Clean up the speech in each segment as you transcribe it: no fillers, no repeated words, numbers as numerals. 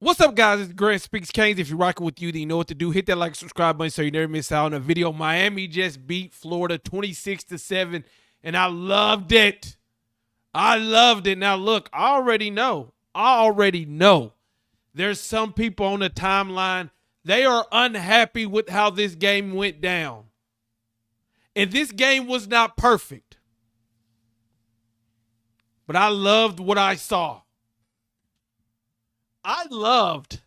What's up, guys? It's Grant Speaks Canes. If you're rocking with you, then you know what to do. Hit that like, subscribe button so you never miss out on a video. Miami just beat Florida 26-7, and I loved it. I loved it. Now, look, I already know. There's some people on the timeline, they are unhappy with how this game went down. And this game was not perfect. But I loved what I saw. I loved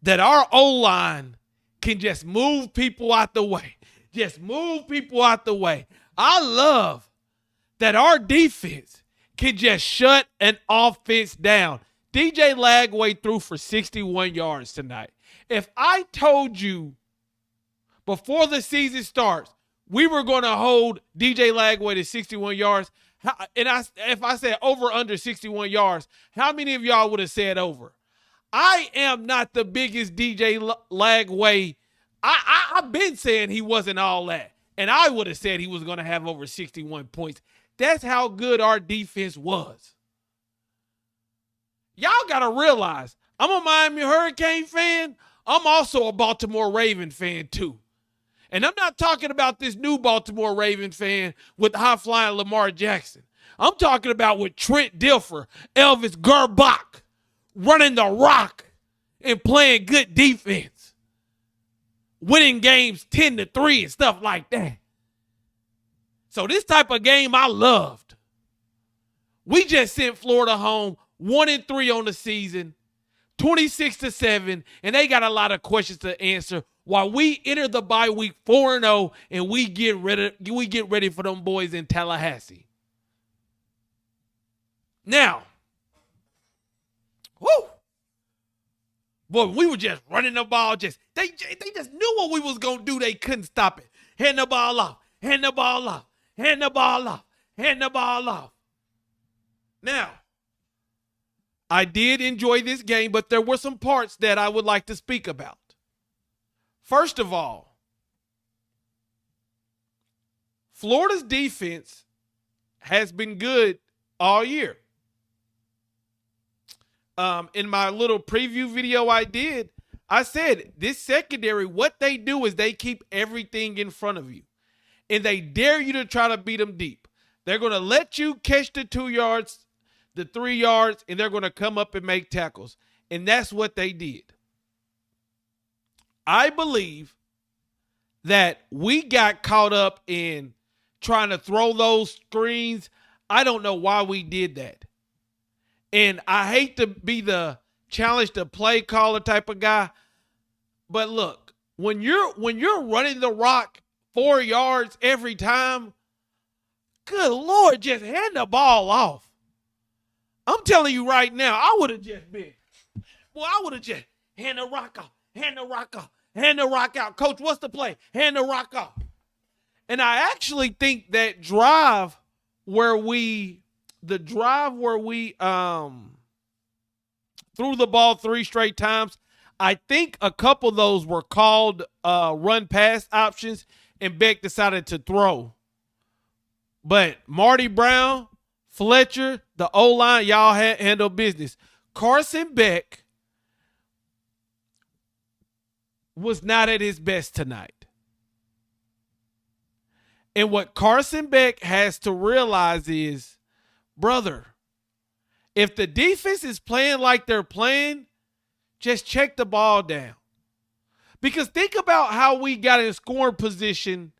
that our O-line can just move people out the way. Just move people out the way. I love that our defense can just shut an offense down. DJ Lagway threw for 61 yards tonight. If I told you before the season starts, we were going to hold DJ Lagway to 61 yards, if I said over under 61 yards, how many of y'all would have said over? I am not the biggest DJ Lagway. I've been saying he wasn't all that. And I would have said he was going to have over 61 points. That's how good our defense was. Y'all got to realize, I'm a Miami Hurricane fan. I'm also a Baltimore Raven fan, too. And I'm not talking about this new Baltimore Raven fan with high-flying Lamar Jackson. I'm talking about with Trent Dilfer, Elvis Gerbach, running the rock and playing good defense, winning games 10-3 and stuff like that. So this type of game I loved. We just sent Florida home 1-3 on the season, 26-7, and they got a lot of questions to answer while we enter the bye week 4-0 and we get ready for them boys in Tallahassee. Now, whoo! Boy, we were just running the ball. They just knew what we was going to do. They couldn't stop it. Hand the ball off. Hand the ball off. Hand the ball off. Hand the ball off. Now, I did enjoy this game, but there were some parts that I would like to speak about. First of all, Florida's defense has been good all year. In my little preview video I did, I said this secondary, what they do is they keep everything in front of you. And they dare you to try to beat them deep. They're going to let you catch the 2 yards, the 3 yards, and they're going to come up and make tackles. And that's what they did. I believe that we got caught up in trying to throw those screens. I don't know why we did that. And I hate to be the challenge to play caller type of guy, but look, when you're running the rock 4 yards every time, good Lord, just hand the ball off. I'm telling you right now, I would have just hand the rock off, hand the rock off, hand the rock out. Coach, what's the play? Hand the rock off. And I actually think that drive where we threw the ball 3 straight times, I think a couple of those were called run pass options, and Beck decided to throw. But Marty Brown, Fletcher, the O-line, y'all handle business. Carson Beck was not at his best tonight. And what Carson Beck has to realize is, brother, if the defense is playing like they're playing, just check the ball down. Because think about how we got in scoring position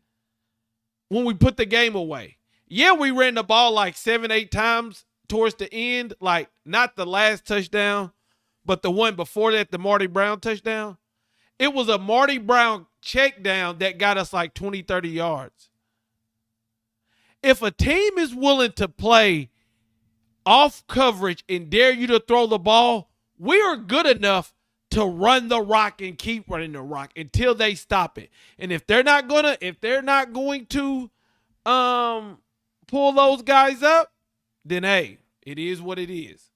when we put the game away. Yeah, we ran the ball like 7-8 times towards the end, like not the last touchdown, but the one before that, the Marty Brown touchdown. It was a Marty Brown check down that got us like 20-30 yards. If a team is willing to play off coverage and dare you to throw the ball, we are good enough to run the rock and keep running the rock until they stop it. And if they're not going to pull those guys up, then hey, it is what it is.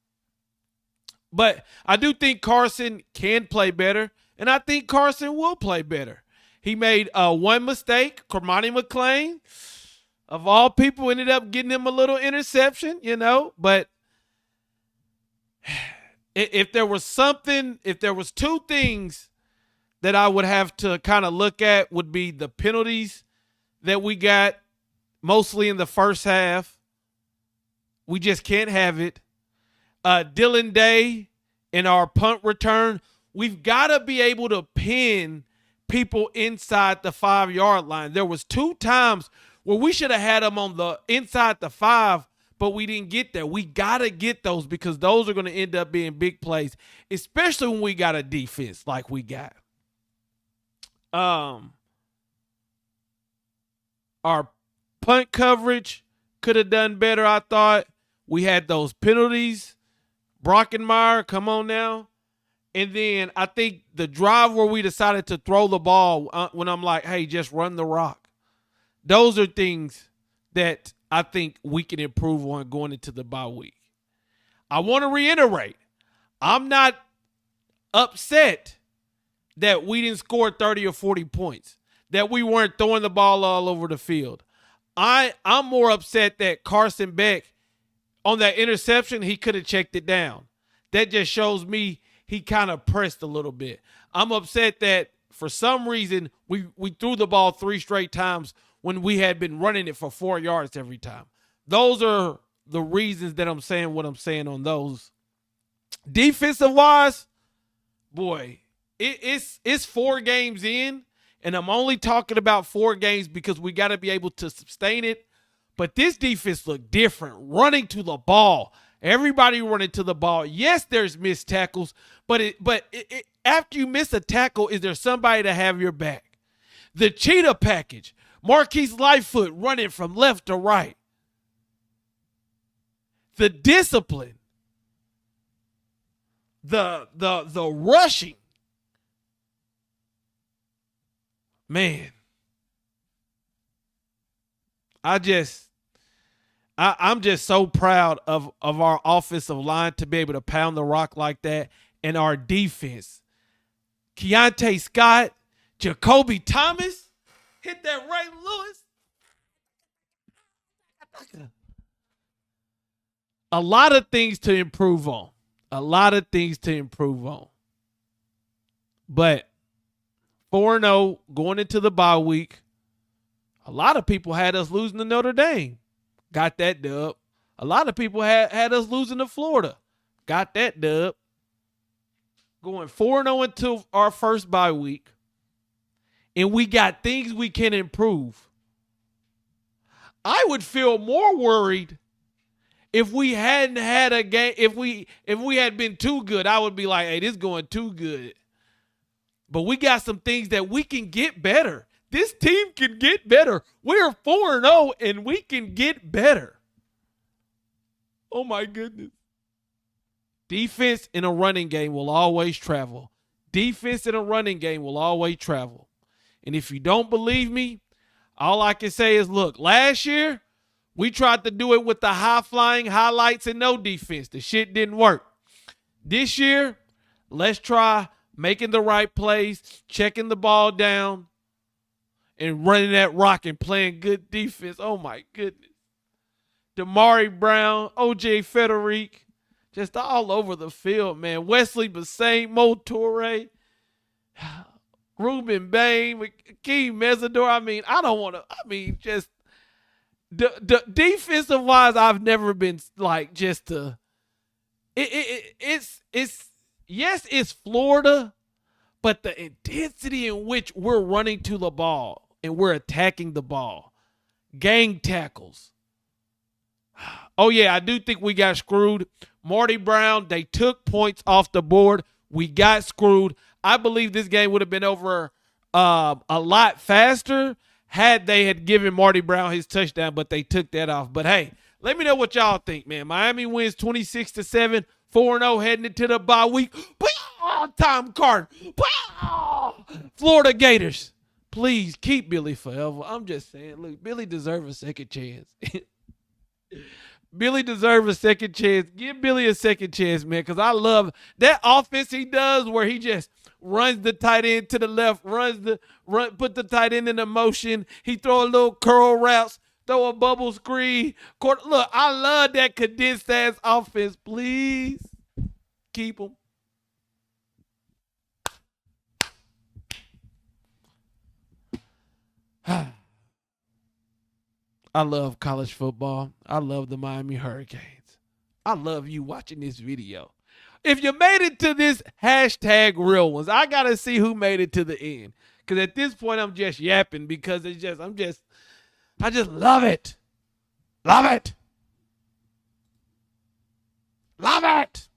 But I do think Carson can play better, and I think Carson will play better. He made one mistake. Cormani McClain, of all people, ended up getting him a little interception, but If there was something, if there was two things that I would have to kind of look at, would be the penalties that we got mostly in the first half. We just can't have it. Dylan Day in our punt return, we've got to be able to pin people inside the 5-yard line. There was 2 times where we should have had them on the inside the 5, but we didn't get there. We got to get those because those are going to end up being big plays, especially when we got a defense like we got. Our punt coverage could have done better, I thought. We had those penalties. Brockenmeyer, come on now. And then I think the drive where we decided to throw the ball when I'm like, hey, just run the rock. Those are things that I think we can improve on going into the bye week. I want to reiterate, I'm not upset that we didn't score 30 or 40 points, that we weren't throwing the ball all over the field. I'm more upset that Carson Beck, on that interception, he could have checked it down. That just shows me he kind of pressed a little bit. I'm upset that for some reason we threw the ball 3 straight times when we had been running it for 4 yards every time. Those are the reasons that I'm saying what I'm saying on those. Defensive-wise, boy, it's 4 games in, and I'm only talking about 4 games because we got to be able to sustain it. But this defense looked different, running to the ball. Everybody running to the ball. Yes, there's missed tackles, but after you miss a tackle, is there somebody to have your back? The cheetah package, Marquise Lightfoot running from left to right. The discipline, the rushing. Man, I'm just so proud of our offensive line to be able to pound the rock like that, and our defense. Keontae Scott, Jacoby Thomas, hit that Ray Lewis. A lot of things to improve on. But 4-0 going into the bye week. A lot of people had us losing to Notre Dame. Got that dub. A lot of people had us losing to Florida. Got that dub. Going 4-0 into our first bye week. And we got things we can improve. I would feel more worried if we hadn't had a game. If we had been too good, I would be like, hey, this is going too good. But we got some things that we can get better. This team can get better. We're 4-0 and we can get better. Oh my goodness. Defense in a running game will always travel. Defense in a running game will always travel. And if you don't believe me, all I can say is, look, last year we tried to do it with the high-flying highlights and no defense. The shit didn't work. This year, let's try making the right plays, checking the ball down, and running that rock and playing good defense. Oh, my goodness. Damari Brown, O.J. Federic, just all over the field, man. Wesley Bassane, Mo Toure, Ruben Bain, Keem Mesidor. Just defensive-wise, I've never been like just a yes, it's Florida, but the intensity in which we're running to the ball and we're attacking the ball. Gang tackles. Oh, yeah, I do think we got screwed. Marty Brown, they took points off the board. We got screwed. I believe this game would have been over a lot faster had they had given Marty Brown his touchdown, but they took that off. But, hey, let me know what y'all think, man. Miami wins 26-7, 4-0 heading into the bye week. Tom Carter. Florida Gators. Please keep Billy forever. I'm just saying, look, Billy deserves a second chance. Billy deserves a second chance. Give Billy a second chance, man, because I love that offense he does where he just runs the tight end to the left, put the tight end in motion. He throw a little curl routes, throw a bubble screen. Look, I love that condensed ass offense, please. Keep them. I love college football. I love the Miami Hurricanes. I love you watching this video. If you made it to this hashtag real ones, I gotta see who made it to the end. Cause at this point I'm just yapping because I just love it. Love it. Love it.